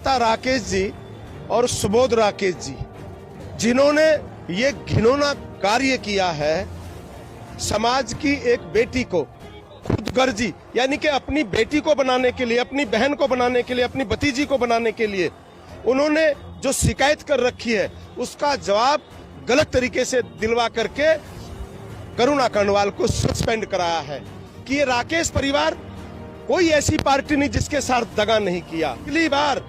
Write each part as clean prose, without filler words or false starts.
ममता राकेश जी और सुबोध राकेश जी, जिन्होंने ये घिनौना कार्य किया है, समाज की एक बेटी को खुदगर्जी यानी कि अपनी बेटी को बनाने के लिए, अपनी बहन को बनाने के लिए, अपनी भतीजी को बनाने के लिए उन्होंने जो शिकायत कर रखी है उसका जवाब गलत तरीके से दिलवा करके करुणा कांडवाल को सस्पेंड कराया है कि ये राकेश परिवार कोई ऐसी पार्टी नहीं जिसके साथ दगा नहीं किया। पहली बार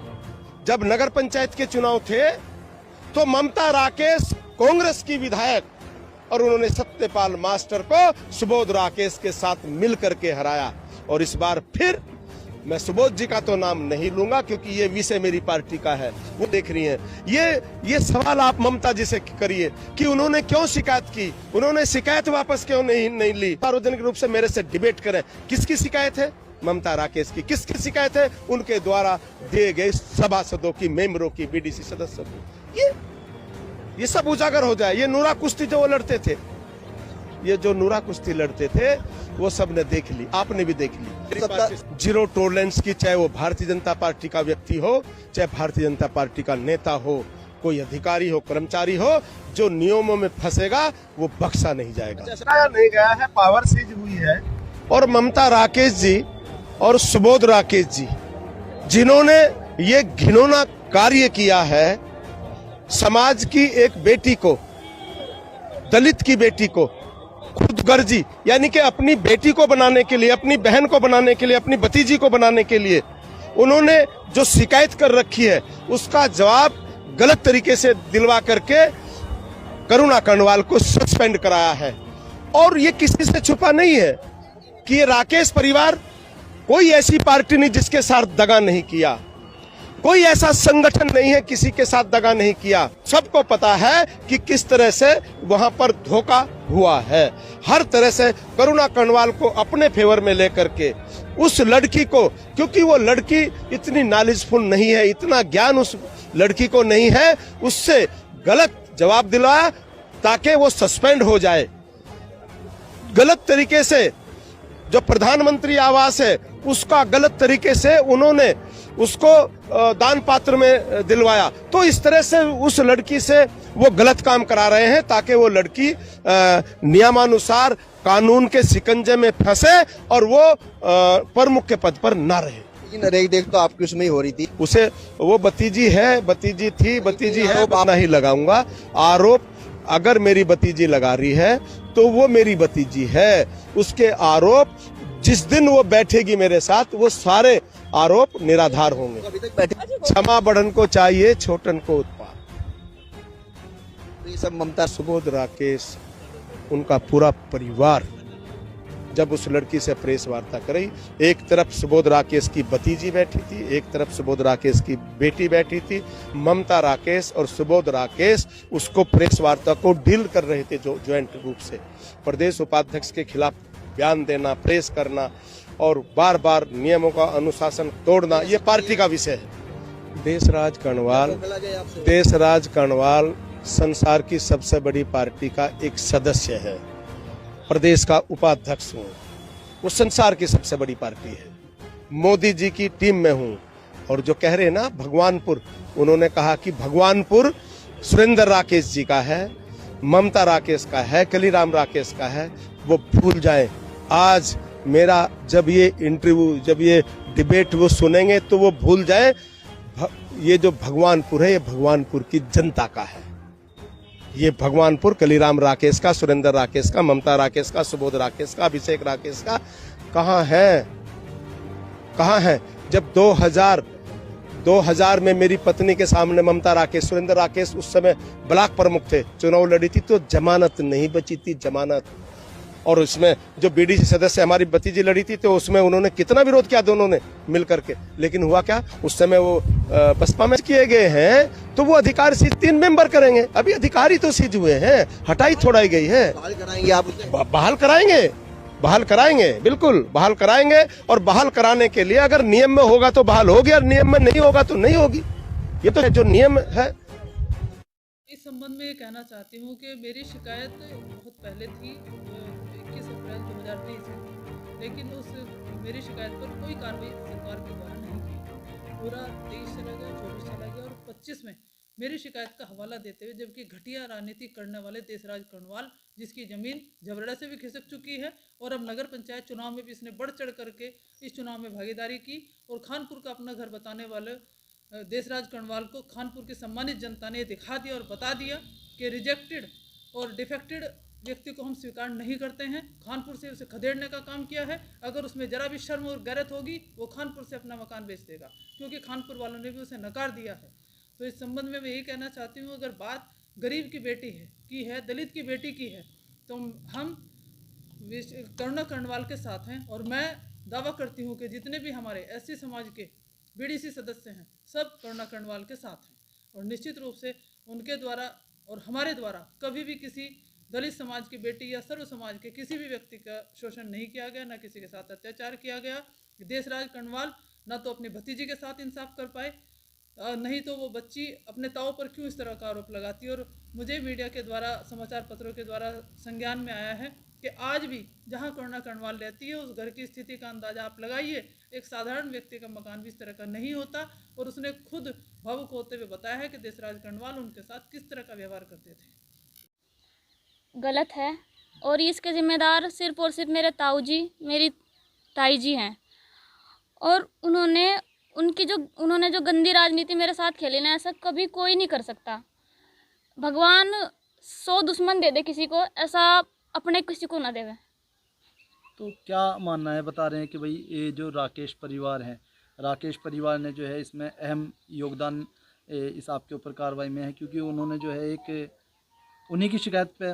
जब नगर पंचायत के चुनाव थे तो ममता राकेश कांग्रेस की विधायक और उन्होंने सत्यपाल मास्टर को सुबोध राकेश के साथ मिलकर के हराया। और इस बार फिर मैं सुबोध जी का तो नाम नहीं लूंगा क्योंकि ये विषय मेरी पार्टी का है, वो देख रही हैं। ये सवाल आप ममता जी से करिए कि उन्होंने क्यों शिकायत की, उन्होंने शिकायत वापस क्यों नहीं ली। सार्वजनिक रूप से मेरे से डिबेट करें, किसकी शिकायत है? ममता राकेश की। किसकी शिकायत है? उनके द्वारा दिए गए सभासदों की, मेंबरों की, बीडीसी सदस्यों की। ये सब उजागर हो जाए। ये नूरा कुश्ती जो वो लड़ते थे, ये जो नूरा कुश्ती लड़ते थे वो सब ने देख ली, आपने भी देख ली। जीरो टॉलरेंस की, चाहे वो भारतीय जनता पार्टी का व्यक्ति हो, चाहे भारतीय जनता पार्टी का नेता हो, कोई अधिकारी हो, कर्मचारी हो, जो नियमों में फंसेगा वो बख्शा नहीं जाएगा। नहीं गया है, पावर सीज हुई है। और ममता राकेश जी और सुबोध राकेश जी, जिन्होंने ये घिनौना कार्य किया है, समाज की एक बेटी को, दलित की बेटी को खुदगर्जी यानी कि अपनी बेटी को बनाने के लिए, अपनी बहन को बनाने के लिए, अपनी भतीजी को बनाने के लिए उन्होंने जो शिकायत कर रखी है उसका जवाब गलत तरीके से दिलवा करके करुणा कांडवाल को सस्पेंड कराया है। और ये किसी से छुपा नहीं है कि ये राकेश परिवार कोई ऐसी पार्टी नहीं जिसके साथ दगा नहीं किया, कोई ऐसा संगठन नहीं है किसी के साथ दगा नहीं किया। सबको पता है कि किस तरह से वहां पर धोखा हुआ है। हर तरह से करुणा कांडवाल को अपने फेवर में लेकर के उस लड़की को, क्योंकि वो लड़की इतनी नॉलेजफुल नहीं है, इतना ज्ञान उस लड़की को नहीं है, उससे गलत जवाब दिलाया ताकि वो सस्पेंड हो जाए। गलत तरीके से जो प्रधानमंत्री आवास है उसका गलत तरीके से उन्होंने उसको दान पात्र में दिलवाया। तो इस तरह से उस लड़की से वो गलत काम करा रहे हैं ताकि वो लड़की नियमानुसार कानून के शिकंजे में फंसे और वो प्रमुख के पद पर ना रहे। लेकिन देख तो आपकी उसमें ही हो रही थी। उसे वो भतीजी है, भतीजी थी, भतीजी है, नहीं लगाऊंगा आरोप। अगर मेरी भतीजी लगा रही है तो वो मेरी भतीजी है। उसके आरोप जिस दिन वो बैठेगी मेरे साथ वो सारे आरोप निराधार होंगे। क्षमा बढ़न को चाहिए, छोटन को उत्पाद। ये सब ममता, सुबोध राकेश, उनका पूरा परिवार जब उस लड़की से प्रेस वार्ता करी, एक तरफ सुबोध राकेश की भतीजी बैठी थी, एक तरफ सुबोध राकेश की बेटी बैठी थी। ममता राकेश और सुबोध राकेश उसको प्रेस वार्ता को डील कर रहे थे जो ज्वाइंट रूप से। प्रदेश उपाध्यक्ष के खिलाफ बयान देना, प्रेस करना और बार बार नियमों का अनुशासन तोड़ना, ये पार्टी का विषय है। देशराज कांडवाल संसार की सबसे बड़ी पार्टी का एक सदस्य है, प्रदेश का उपाध्यक्ष हूँ, वो संसार की सबसे बड़ी पार्टी है। मोदी जी की टीम में हूँ। और जो कह रहे हैं ना भगवानपुर, उन्होंने कहा कि भगवानपुर सुरेंद्र राकेश जी का है, ममता राकेश का है, कलीराम राकेश का है, वो भूल जाए। आज मेरा जब ये इंटरव्यू, जब ये डिबेट वो सुनेंगे तो वो भूल जाए ये जो भगवानपुर है ये भगवानपुर की जनता का है। ये भगवानपुर कलीराम राकेश का, सुरेंद्र राकेश का, ममता राकेश का, सुबोध राकेश का, अभिषेक राकेश का कहाँ है? कहाँ है? जब 2000 में मेरी पत्नी के सामने ममता राकेश, सुरेंद्र राकेश उस समय ब्लॉक प्रमुख थे, चुनाव लड़ी थी तो जमानत नहीं बची थी, जमानत। और उसमें जो बीडीसी सदस्य हमारी भतीजी लड़ी थी तो उसमें उन्होंने कितना विरोध किया दोनों ने मिलकर के, लेकिन हुआ क्या? उस समय वो बसपा में किए गए हैं तो वो अधिकार सीट 3 मेंबर करेंगे। अभी अधिकारी तो सीज हुए हैं, हटाई थोड़ाई गई है। बहाल कराएंगे आप? बहाल कराएंगे, बहाल कराएंगे, बिल्कुल बहाल कराएंगे। और बहाल कराने के लिए अगर नियम में होगा तो बहाल होगी और नियम में नहीं होगा तो नहीं होगी। ये तो जो नियम है। इस संबंध में ये कहना चाहती हूँ कि मेरी शिकायत बहुत पहले थी, 21 अप्रैल 2023 में, लेकिन उस मेरी शिकायत पर कोई कार्रवाई सरकार के द्वारा नहीं की। पूरा देश चला गया, 2025 में मेरी शिकायत का हवाला देते हुए, जबकि घटिया राजनीति करने वाले देशराज कर्णवाल, जिसकी ज़मीन झबरड़ा से भी खिसक चुकी है और अब नगर पंचायत चुनाव में भी इसने बढ़ चढ़ करके इस चुनाव में भागीदारी की, और खानपुर का अपना घर बताने वाले देशराज कर्णवाल को खानपुर की सम्मानित जनता ने दिखा दिया और बता दिया कि रिजेक्टेड और डिफेक्टेड व्यक्ति को हम स्वीकार नहीं करते हैं। खानपुर से उसे खदेड़ने का काम किया है। अगर उसमें जरा भी शर्म और गैरत होगी, वो खानपुर से अपना मकान बेच देगा, क्योंकि खानपुर वालों ने भी उसे नकार दिया है। तो इस संबंध में मैं यही कहना चाहती हूँ, अगर बात गरीब की बेटी है, दलित की बेटी की है, तो हम करुणा कर्णवाल के साथ हैं। और मैं दावा करती हूँ कि जितने भी हमारे एससी समाज के बीडीसी सदस्य हैं, सब करुणा कर्णवाल के साथ हैं, और निश्चित रूप से उनके द्वारा और हमारे द्वारा कभी भी किसी दलित समाज की बेटी या सर्व समाज के किसी भी व्यक्ति का शोषण नहीं किया गया, ना किसी के साथ अत्याचार किया गया। देशराज कर्णवाल ना तो अपने भतीजे के साथ इंसाफ कर पाए, नहीं तो वो बच्ची अपने ताऊ पर क्यों इस तरह का आरोप लगाती है। और मुझे मीडिया के द्वारा, समाचार पत्रों के द्वारा संज्ञान में आया है कि आज भी जहां करुणा कर्णवाल रहती है, उस घर की स्थिति का अंदाजा आप लगाइए। एक साधारण व्यक्ति का मकान भी इस तरह का नहीं होता, और उसने खुद भावुक होते हुए बताया है कि देशराज कर्णवाल उनके साथ किस तरह का व्यवहार करते थे। गलत है, और इसके जिम्मेदार सिर्फ और सिर्फ मेरे ताऊ जी, मेरी ताई जी हैं। और उन्होंने जो गंदी राजनीति मेरे साथ खेली ना, ऐसा कभी कोई नहीं कर सकता। भगवान 100 दुश्मन दे दे किसी को, ऐसा अपने किसी को ना देवे। तो क्या मानना है, बता रहे हैं कि भाई ये जो राकेश परिवार है, राकेश परिवार ने जो है इसमें अहम योगदान इस आपके ऊपर कार्रवाई में है, क्योंकि उन्होंने जो है एक उन्हीं की शिकायत पे